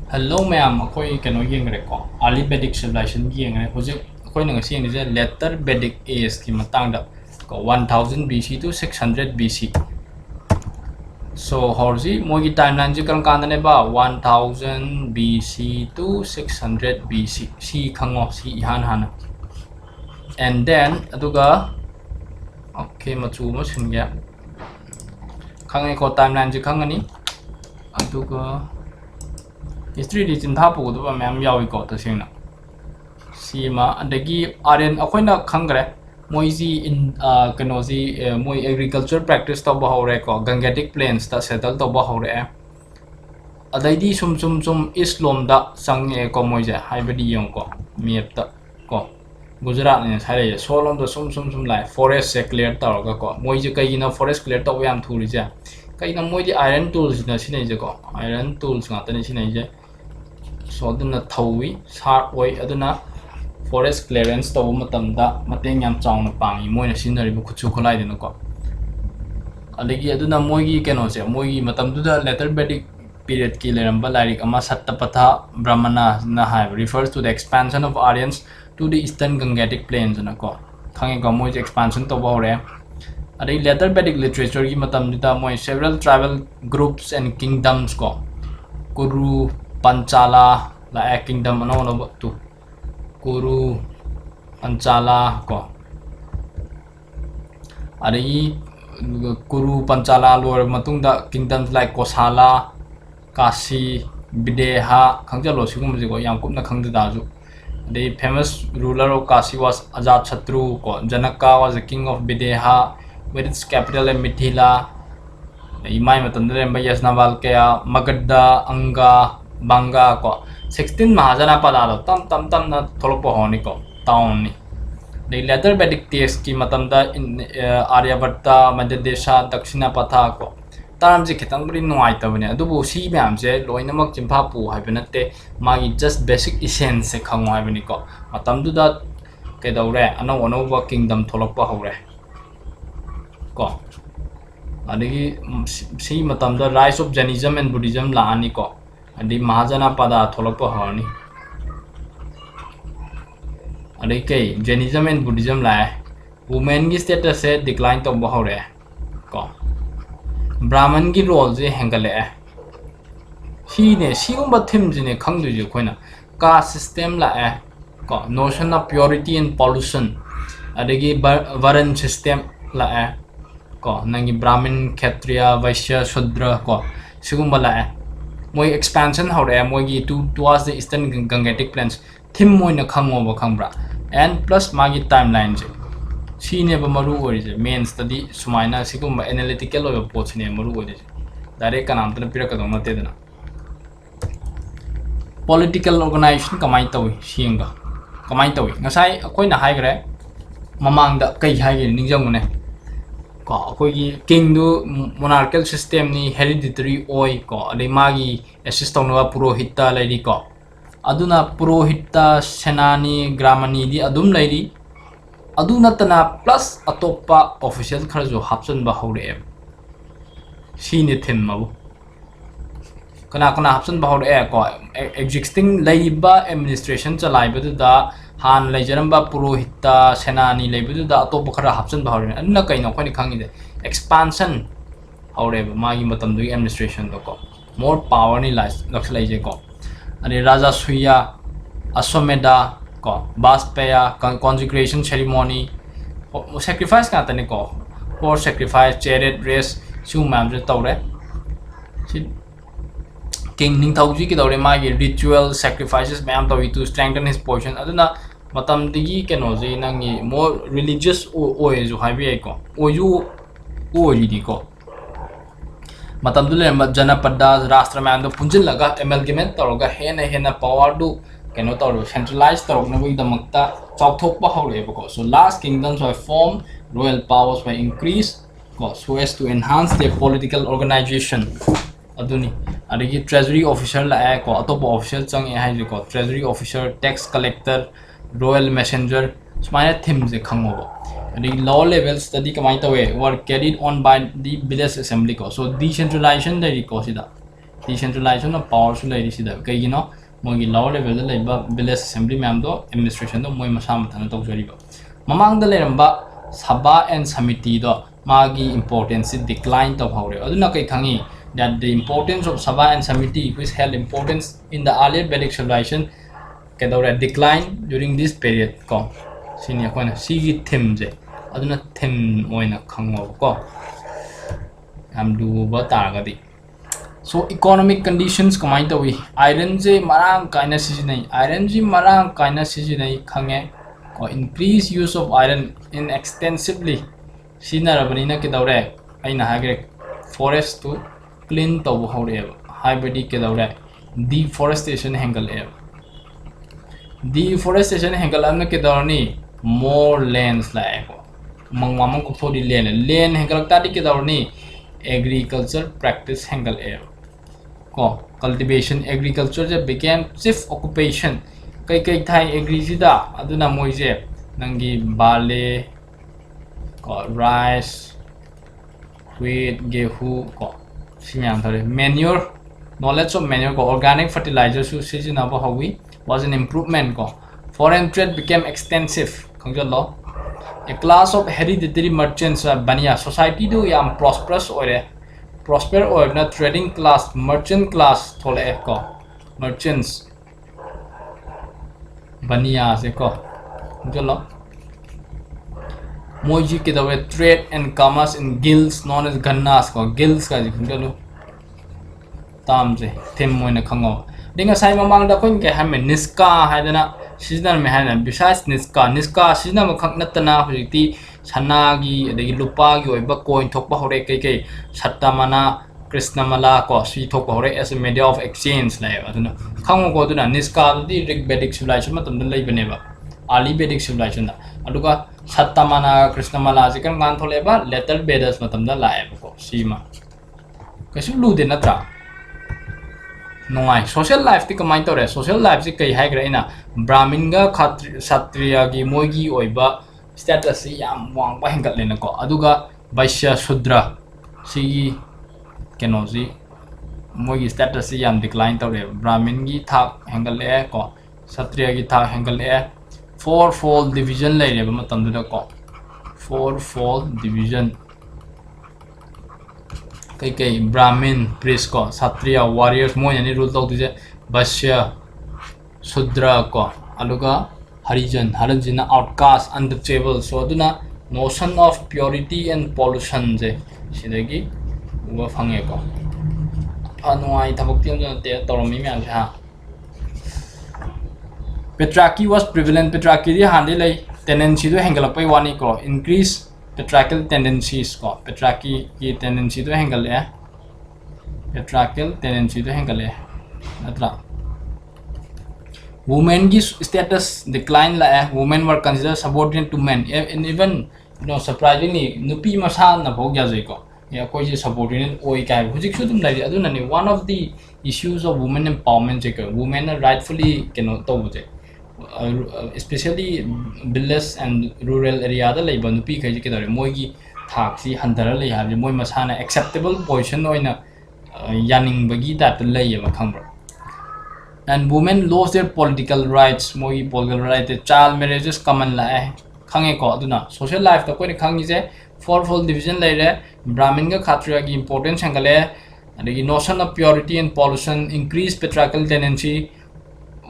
Hello ma'am, ako'y kano yengre ko. Early Vedic civilization yengre. Hojik ako'y nang siyang ni later Vedic age ki matang da ko 1000 BC to 600 BC. So horji mogi timeline ji kan kan ne ba 1000 BC to 600 BC. Si khango si han han. And then aduga okay machu mo singya. Khangai ko timeline ji khangani. Aduga history di chinta pu do ba ma'am yawi ko ta singna sima adagi Orient akoina khangre moiji in kanoji moi agriculture practice to ba hore ko Gangetic plains ta settle to ba hore adaidi sum islom da sange ko moije haibadi yong ko map ta ko Gujarat ne sare solom da sum lai forest se clear ta ga ko moije kai na forest clear to yam thuri ja kai na moiji iron tools na sinai je ko iron tools nga ta ni sinai je so aduna thawi sharp oi aduna forest clearance to matamda mateng yam chawna pangi moina sinari bu khuchu khulai dina ko adagi aduna moigi keno se moigi matamdu da later Vedic period ki leramba lairik ama sattapatha brahmana na hai refers to the expansion of Aryans to the eastern Gangetic plains na ko khange ko moigi expansion to ba hore adai later Vedic literature ki matamdu da moi several tribal groups and kingdoms ko Kuru Panchala la kingdom ano tu Kuru Panchala ko ari Kuru Panchala luar matung da kingdoms like Kosala Kashi Videha khangjalo sigum ji ko yam kupna khangda da ju the famous ruler of Kashi was Ajatashatru ko Janaka was the king of Videha with its capital in Mithila imai matandre ba Yasnaval kaya Magadha Anga Banga ko 16 mahajana padalo tam na tholopo honi ko town ni the later Vedic text ki matamda in Aryabhatta Madhyadesha Dakshina Patha ko taram ji khitang bri nuai ta bane adubu si myam je loinamak chimpa pu haibanatte magi just basic essence se khangwa haibani ko matamdu da kedaure ano ba kingdom tholokpa hore ko adigi si matamda rise of Jainism and Buddhism la ani ko adi mahajana pada tholokpa horni adi ke Jainism and Buddhism la women ki status se decline to ba hore ko Brahman ki role je hengale si ne sigumba thim ji ne khangdu ji khoina caste system la ko notion of purity and pollution adigi Varan system la ko nangi Brahmin Kshatriya Vaishya Shudra ko sigumba la moi expansion hore moi gi towards the eastern Gangetic plains thim moi na khango ba khangbra and plus magi timeline je sine ba maru ori je main study sumaina sigumba analytical oi approach ne maru ori je direct kanam tan pira kadong na te dana political organization kamai tawi singa kamai tawi ngasai akoi na hai gre mamang da kai hai ge ningjang ne ko akoi king du monarchical system ni hereditary oi ko ade magi assist tawna purohita lairi ko aduna purohita senani gramani di adum lairi aduna tana plus atopa official kharjo hapsan ba hore sine them mabu kana hapsan ba hore ko existing laiba administration chalai ba da han laijaramba purohita senani leibudu da atopa khara hapsan ba hore anna kaina khoni khangi de expansion hore magi matam du administration do ko more power ni lakslai je ko ani raja suya aswamedha ko baspeya consecration ceremony sacrifice ka tane ko for sacrifice chariot race su mam je tawre king ning thauji ki dawre magi ritual sacrifices ma'am tawi to strengthen his position aduna matam digi kenoji nangi more religious oe ju haibi ko oju oji di ko matam dule janapada rashtra man do punjil laga amalgamate toroga hena power do keno toro centralized torok na wi damakta chokthok pa hore ko so last kingdoms were formed royal powers were increased ko so as to enhance their political organization aduni adigi treasury officer la ko atop official chang hai ko treasury officer tax collector royal messenger smaina themes je khango the law level study kamai tawe were carried on by the village assembly ko so decentralization the ko sida decentralization of power su lai sida kaigino mogi lower level da laiba village assembly ma'am do administration do moi masa mathana tawjariba mamang da leramba sabha and samiti do magi importance decline to hore aduna kai khangi that the importance of sabha and samiti which held importance in the earlier Vedic civilization kedawra decline during this period ko sini ko na sigi theme je aduna theme oina khango ko am du ba targadi so economic conditions kamai tawi iron je marang kaina sijinai iron ji marang kaina sijinai khange ko increase use of iron in extensively sinarabanina kedawre aina hagre forest to clean to hore haibadi kedawre deforestation hangle deforestation hangle amna kedawni more lands like mangmamang ko thodi land hangle ta di kedawni agriculture practice hangle ko cultivation agriculture je became chief occupation kai kai thai agri sida aduna moije nangi barley ko rice wheat gehu ko sinyang thare manure knowledge of manure ko organic fertilizer su sijina ba hawi was an improvement ko foreign trade became extensive khongjalo a class of hereditary merchants bania society do yam prosperous ore prosper or na trading class merchant class thole ko merchants bania se ko khongjalo moji ke dawe trade and commerce in guilds known as gannas ko guilds ka khongjalo tam je them moina khango dinga sai mamang da khon ke hamen niska haidana seasonal me haina besides niska seasonal ma khak natana hujiti sana gi adagi lupa gi oiba coin thokpa hore kai sattamana krishnamala ko si thokpa hore as a media of exchange lai aduna khango ko duna niska di Vedic civilization ma tamda lai bane ba early Vedic civilization da aduga sattamana krishnamala je kan gan thole ba later Vedas ma tamda lai ko sima kasu lu de natra nongai social life ti kamai tore social life ji kai hai gra ina brahmin ga kshatriya gi mogi oiba status yam wang ba hengal lena ko aduga vaishya shudra si keno ji mogi status yam decline tore brahmin gi thak hengal le ko kshatriya gi thak hengal le fourfold division lai re ba matam du da ko fourfold division kai brahmin priest ko kshatriya warriors mo yani rule to dije vaishya shudra ko aluga harijan outcast untouchable so aduna notion of purity and pollution je sidagi uba phange ko anuai thabak tiam te toromi myam ha patriarchy was prevalent patriarchy di hande lai tendency do hengal pai wani ko increase patriarchal tendencies ko patriarchy ki tendency to hengal patriarchal tendency to hengal natra women ki status decline la women were considered subordinate to men and even surprisingly nupi masa na bhog ja jai ko ya koi je subordinate oi kai hujik su dum lai aduna ni one of the issues of women empowerment je ko women are rightfully to buje especially village and rural area da laiba nupi kai je kedare moi gi thak si handara lai ha moi masana acceptable position oina yaning bagi that lai ma khangbra and women lost their political rights moi political right child marriages common la khange ko aduna social life ta koi khangi je fourfold division lai re brahmin ga kshatriya gi importance hangale adagi notion of purity and pollution increased patriarchal tendency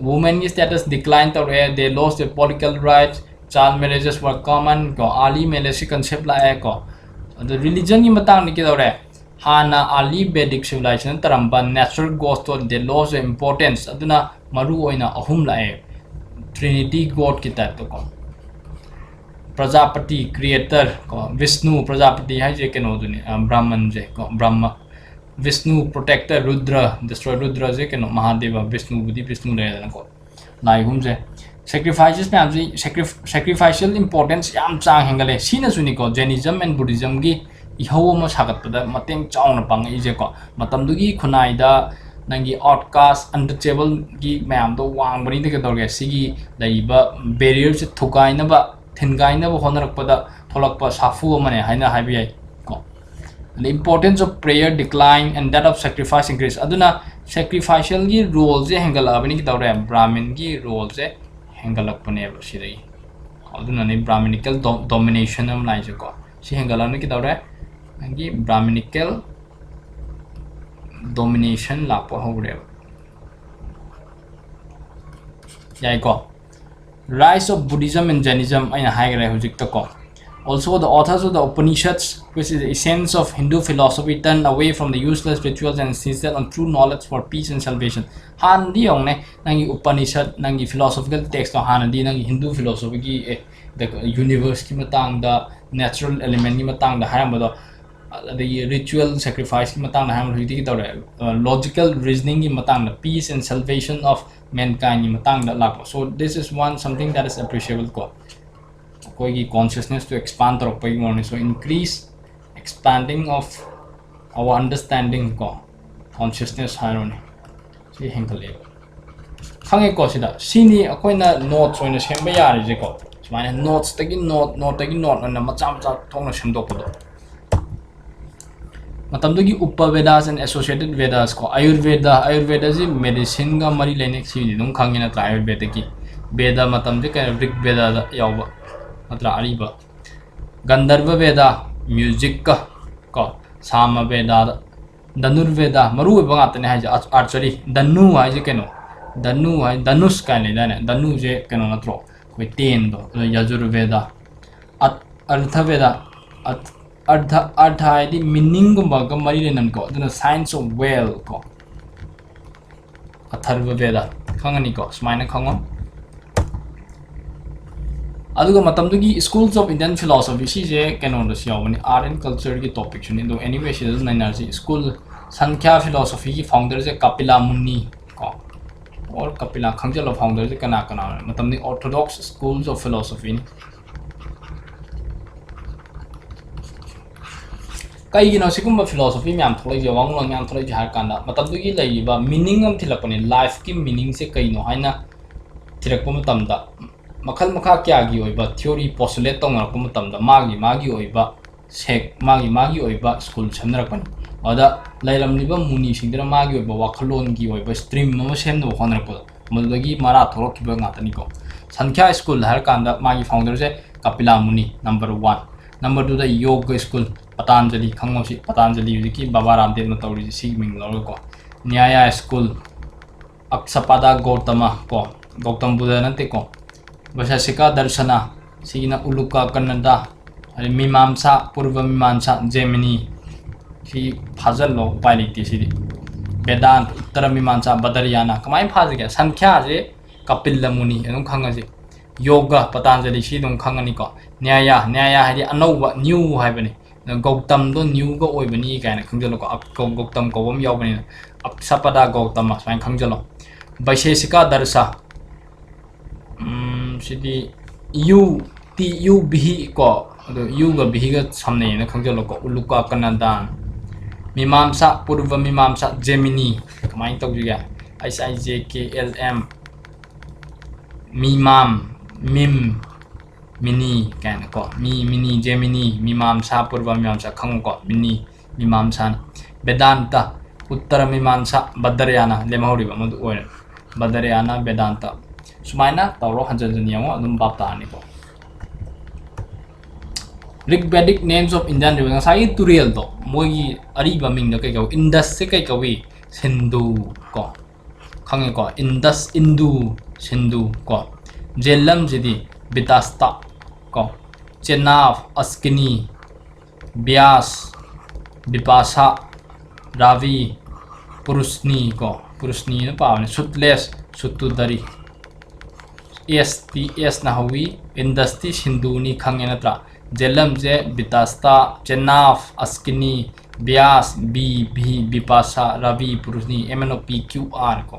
women status declined where they lost their political rights child marriages were common ko early marriage concept la ko the religion ni matang ni kidore hana early Vedic civilization taramba natural gods to they lost their importance aduna maru oina ahum la trinity god ki type to ko prajapati creator ko vishnu prajapati hai je keno duni brahman je ko brahma Vishnu protector Rudra destroy Rudra je keno Mahadeva Vishnu budi Vishnu le na ko lai hum je sacrifices me amji sacrificial importance yam chang hengale sina suni ko Jainism and Buddhism gi iho ma sagat pada mateng chaung pang I je ko matam du gi khunai da nangi outcast untouchable gi mayam do wang bani de ke dorge sigi daiba barrier se thukai na ba thingai na ba honarak pada tholak pa safu mane haina habi ai ko the importance of prayer decline and that of sacrifice increase. Aduna sacrificial gi role je hengala abani ki tawre Brahmin gi role je hengala pune sidai. Aduna ni Brahminical domination am lai je ko. Si hengala ni ki tawre angi Brahminical domination la po hore. Yai ko. Rise of Buddhism and Jainism aina haigre hujik to ko. Also, the authors of the Upanishads, which is the essence of Hindu philosophy, turned away from the useless rituals and insisted on true knowledge for peace and salvation. Han di yong ne nangi Upanishad nangi philosophical text to han di nangi Hindu philosophy ki the universe ki matang da natural element ki matang da hayam do the ritual sacrifice ki matang da hayam hui ki tawre logical reasoning ki matang da peace and salvation of mankind ki matang da lak. So this is one something that is appreciable ko. Consciousness to expand so increase expanding of our understanding ko consciousness harone si hengale khange ko sida sini akoina notes oina semba yari je ko sumana notes tagi note na macha thongna semdok do matamdugi Upavedas and associated Vedas ko Ayurveda ji medicine ga mari lenek si dum khangina ta Ayurveda ki Veda matamde ka Rig Veda da yawa atra ariba Gandharva Veda music ka Sama Veda Danur Veda maru ba ngatne ha archery danu ha je keno danu ha danus ka le dane danu je keno natro koi ten do Yajur Veda Artha Veda artha di meaning ba ga mari le nan ko the science of well ko Atharva Veda khangani ko smaina khangon aduga matamdugi schools of Indian philosophy si je canon do siawani art and culture ki topic chuni do anyway she does nine school Sankhya philosophy ki founder je Kapila Muni ko or Kapila khangjalo founder je kana matamni orthodox schools of philosophy kai gino sigumba philosophy myam tholai je wanglong myam tholai je har kanda matamdugi laiba meaning am thilapani life ki meaning se kai no haina thirakpum tamda makal makha kya gi oiba theory postulate tong na kum tam da magi oiba sek magi oiba school chamnara kan ada lairam liba muni singdra magi oiba wakhalon gi oiba stream ma sem no khonra ko mulagi mara thorok ki ba ngatani ko Sankhya school har kanda magi founder je Kapila Muni number 1 number 2 the yoga school Patanjali khangmosi Patanjali ki Baba Ramdev na tawri si ming lor ko Nyaya school Aksapada Gautama ko Gautam Buddha nante ko Vasasika Darshana Sigina Uluka Kannada Mimamsa Purva Mimamsa Gemini si phazal lo pailiti si Vedant Uttara Mimamsa Badarayana kamai phazga Sankhya je Kapila Muni enum khangasi Yoga Patanjali si dum khangani ko Nyaya hadi anova new haibani Gautam do new go oibani kaina khangjalo ko Gautam ko bom yawbani Aksapada Gautama sain khangjalo Vaisesika Darsha Sidi U bihi ko U ga bihi ga samne na khangjalo ko Uluka Kannada Mimamsa Purva Mimamsa Gemini kamai tawjiga SIJKLM Mimam Mim Mini kan ko Mini Gemini Mimamsa Purva Mimamsa khang ko Mini Mimamsa Vedanta Uttara Mimamsa Badarayana lemahuri ba madu oil Badarayana Vedanta Sumaina tawro hanjanjaniyango adum bapta ani ko Vedic names of Indian rivers sai turial do mogi ariba ming da kai ko Indus se kai ko wi Sindhu ko khange ko Indus Sindhu ko Jhelum jidi Vitasta ko Chenab Askini Vyas Vipasa Ravi Purusni ko Purusni na paawne Sutles Sutudari S na hawi Industry Sindhu ni khange na tra Jhelum je Vitasta Chenab Askini Vyas Vipasa Ravi Purusni MNOPQR ko